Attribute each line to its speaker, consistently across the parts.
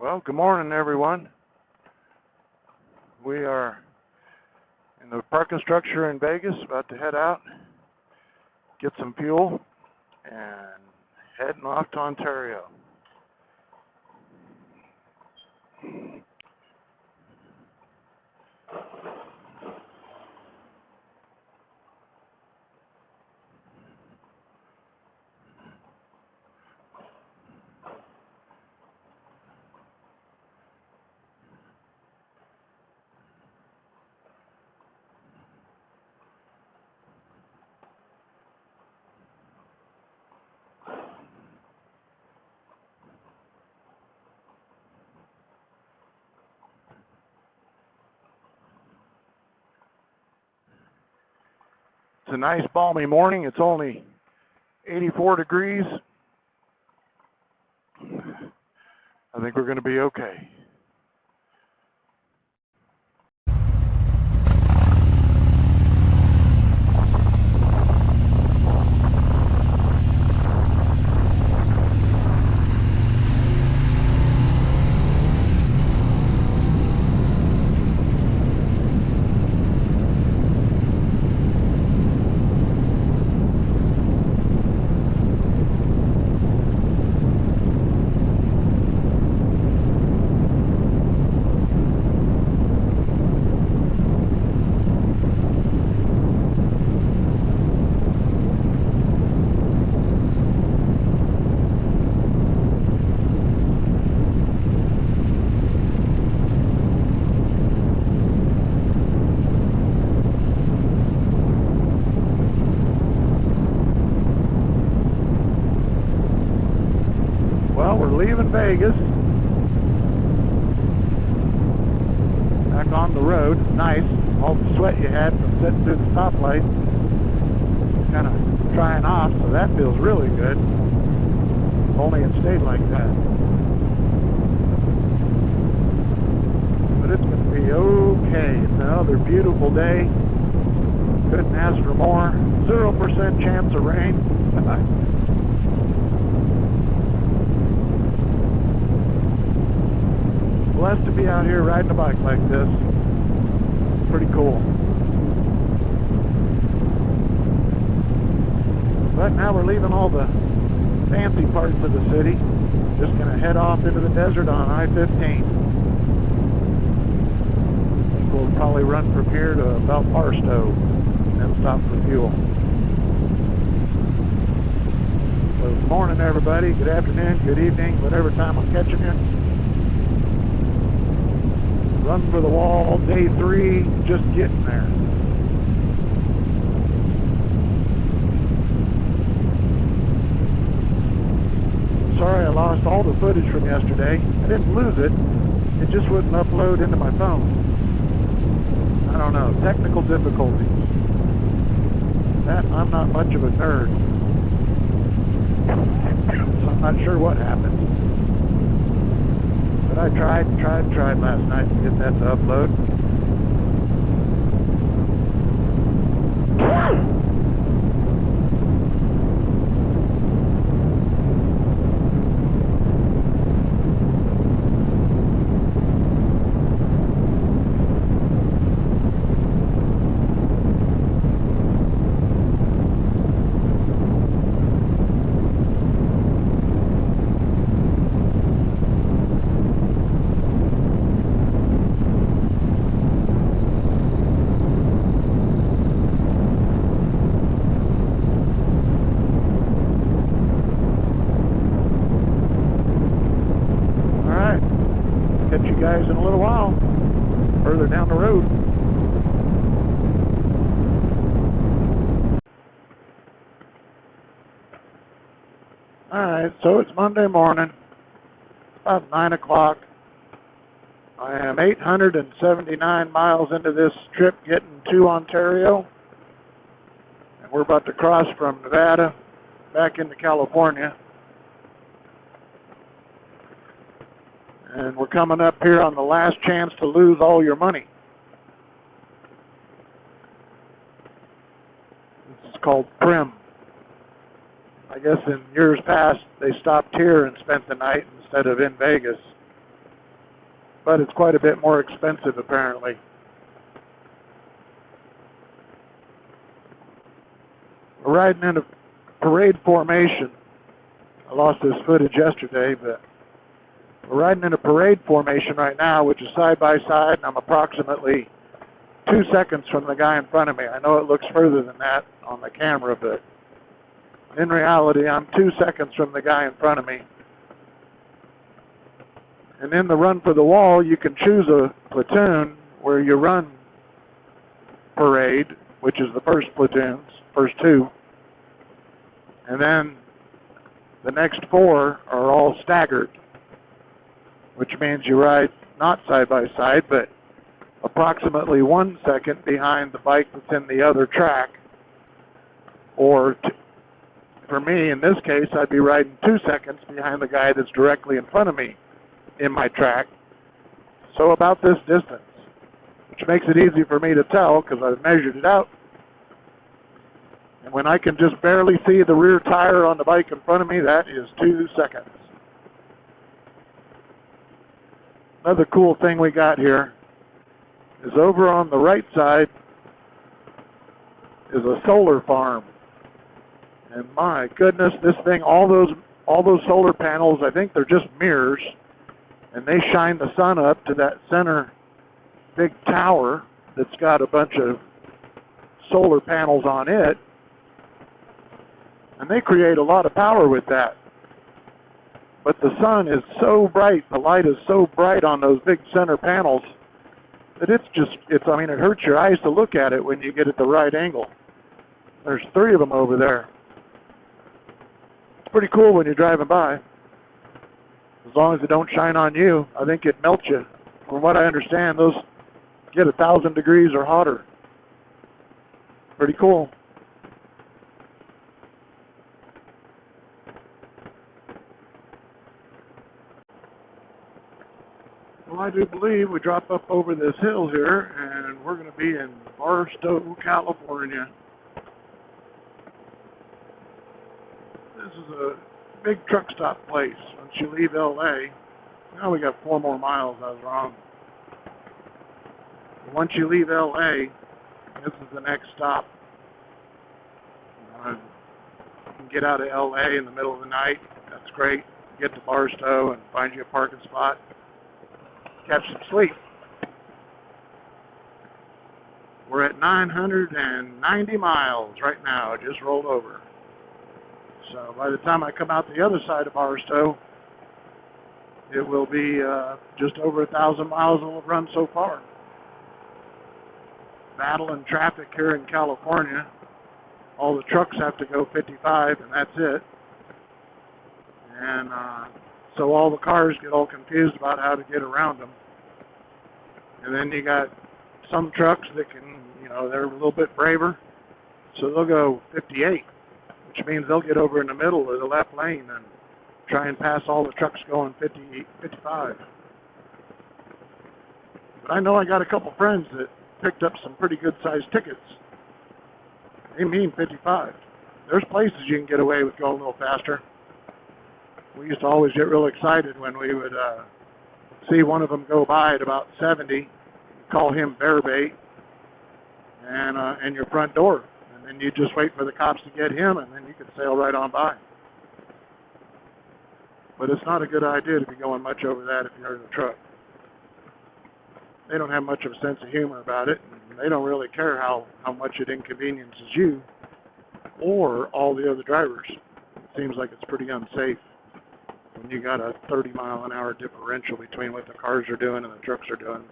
Speaker 1: Well, good morning, everyone. We are in the parking structure in Vegas, about to head out, get some fuel, and heading off to Ontario. It's a nice balmy morning. It's only 84 degrees. I think we're going to be okay. Well, we're leaving Vegas. Back on the road. Nice. All the sweat you had from sitting through the stoplight kind of drying off, so that feels really good. If only it stayed like that. But it's going to be okay. It's another beautiful day. Couldn't ask for more. 0% chance of rain. Blessed to be out here riding a bike like this. Pretty cool. But now we're leaving all the fancy parts of the city. Just going to head off into the desert on I-15. I think we'll probably run from here to about Barstow and then stop for fuel. So good morning, everybody. Good afternoon, good evening, whatever time I'm catching you. Run for the wall, day 3, just getting there. Sorry I lost all the footage from yesterday. I didn't lose it, it just wouldn't upload into my phone. I don't know, technical difficulties. That, I'm not much of a nerd. So I'm not sure what happened. But I tried last night to get that to upload. Catch you guys in a little while, further down the road. Alright, so it's Monday morning, about 9 o'clock. I am 879 miles into this trip getting to Ontario. And we're about to cross from Nevada back into California. And we're coming up here on the last chance to lose all your money. This is called Prim. I guess in years past, they stopped here and spent the night instead of in Vegas. but it's quite a bit more expensive apparently. We're riding in a parade formation. I lost this footage yesterday, but we're riding in a parade formation right now, which is side by side, and I'm approximately 2 seconds from the guy in front of me. I know it looks further than that on the camera, but in reality, I'm 2 seconds from the guy in front of me. And in the run for the wall, you can choose a platoon where you run parade, which is the first platoons, first two. And then the next four are all staggered, which means you ride not side by side, but approximately 1 second behind the bike that's in the other track. Or for me, in this case, I'd be riding 2 seconds behind the guy that's directly in front of me in my track. So about this distance, which makes it easy for me to tell because I've measured it out. And when I can just barely see the rear tire on the bike in front of me, that is 2 seconds. Another cool thing we got here is over on the right side is a solar farm. And my goodness, this thing, all those solar panels, I think they're just mirrors, and they shine the sun up to that center big tower that's got a bunch of solar panels on it, and they create a lot of power with that. But the sun is so bright, the light is so bright on those big center panels that it hurts your eyes to look at it when you get at the right angle. There's 3 of them over there. It's pretty cool when you're driving by. As long as they don't shine on you, I think it melts you. From what I understand, those get 1,000 degrees or hotter. Pretty cool. Well, I do believe we drop up over this hill here, and we're going to be in Barstow, California. This is a big truck stop place once you leave LA. Now we got 4 more miles, I was wrong. Once you leave LA, this is the next stop. You can get out of LA in the middle of the night, that's great. Get to Barstow and find you a parking spot. Catch some sleep. We're at 990 miles right now, just rolled over. So by the time I come out the other side of Barstow, it will be just over 1,000 miles that we've run so far. Battling traffic here in California. All the trucks have to go 55, and that's it. And so all the cars get all confused about how to get around them. And then you got some trucks that can, they're a little bit braver, so they'll go 58, which means they'll get over in the middle of the left lane and try and pass all the trucks going 55. But I know I got a couple friends that picked up some pretty good-sized tickets. They mean 55. There's places you can get away with going a little faster. We used to always get real excited when we would see one of them go by at about 70, call him bear bait, and your front door. And then you just wait for the cops to get him, and then you could sail right on by. But it's not a good idea to be going much over that if you're in a truck. They don't have much of a sense of humor about it, and they don't really care how much it inconveniences you or all the other drivers. It seems like it's pretty unsafe when you got a 30-mile-an-hour differential between what the cars are doing and the trucks are doing.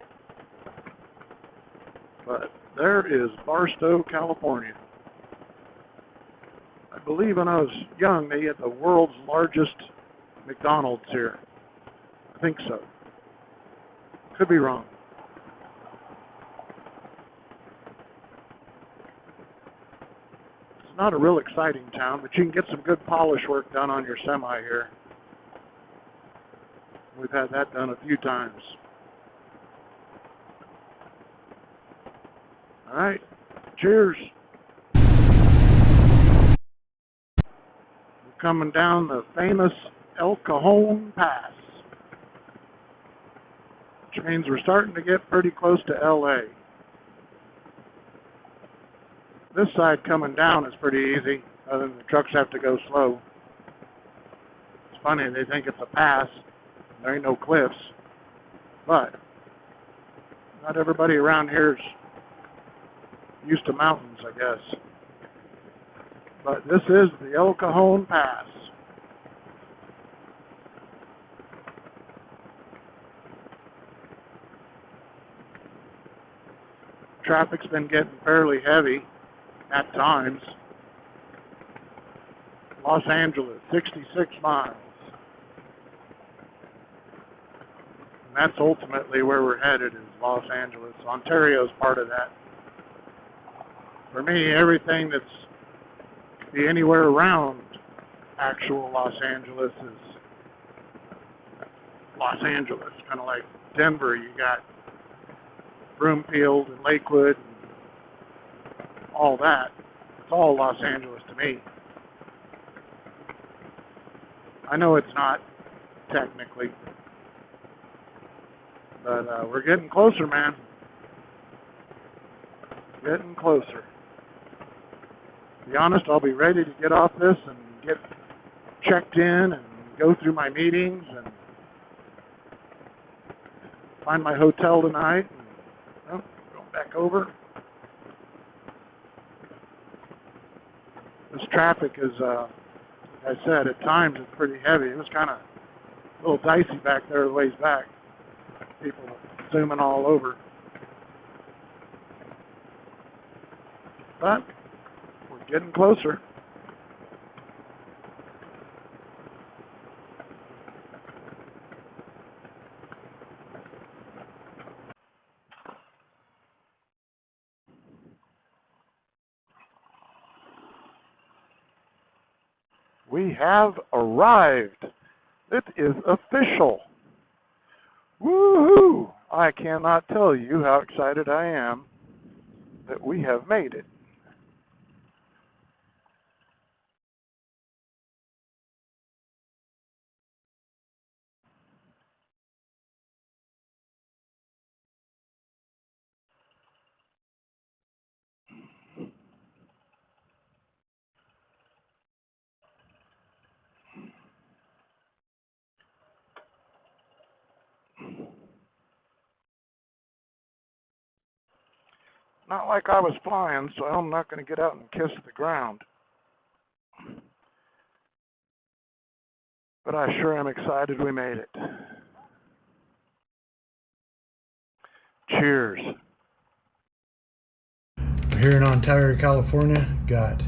Speaker 1: But there is Barstow, California. I believe when I was young, they had the world's largest McDonald's here. I think so. Could be wrong. It's not a real exciting town, but you can get some good polish work done on your semi here. We've had that done a few times. All right, cheers. We're coming down the famous El Cajon Pass. which means we're starting to get pretty close to LA. This side coming down is pretty easy, other than the trucks have to go slow. It's funny, they think it's a pass. There ain't no cliffs, but not everybody around here is used to mountains, I guess. But this is the El Cajon Pass. Traffic's been getting fairly heavy at times. Los Angeles, 66 miles. And that's ultimately where we're headed, is Los Angeles. Ontario's part of that. For me, everything that's be anywhere around actual Los Angeles is Los Angeles. Kind of like Denver, you got Broomfield and Lakewood and all that. It's all Los Angeles to me. I know it's not technically, but we're getting closer, man. Getting closer. To be honest, I'll be ready to get off this and get checked in and go through my meetings and find my hotel tonight. And, going back over. This traffic is, like I said, at times it's pretty heavy. It was kind of a little dicey back there a ways back. People zooming all over. But we're getting closer. We have arrived. It is official. Woohoo! I cannot tell you how excited I am that we have made it. Not like I was flying, so I'm not going to get out and kiss the ground. But I sure am excited we made it. Cheers.
Speaker 2: We're here in Ontario, California. Got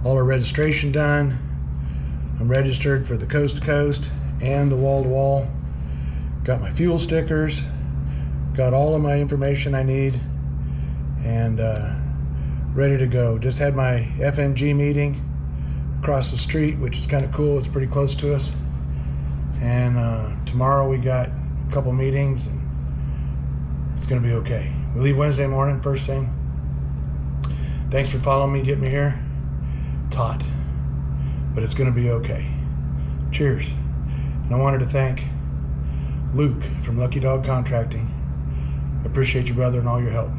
Speaker 2: all our registration done. I'm registered for the coast to coast and the wall to wall. Got my fuel stickers. Got all of my information I need. And ready to go. Just had my FNG meeting across the street, which is kind of cool. It's pretty close to us. And tomorrow we got a couple meetings, and it's going to be okay. We leave Wednesday morning, first thing. Thanks for following me, get me here. Taut, but it's going to be okay. Cheers. And I wanted to thank Luke from Lucky Dog Contracting. I appreciate you, brother, and all your help.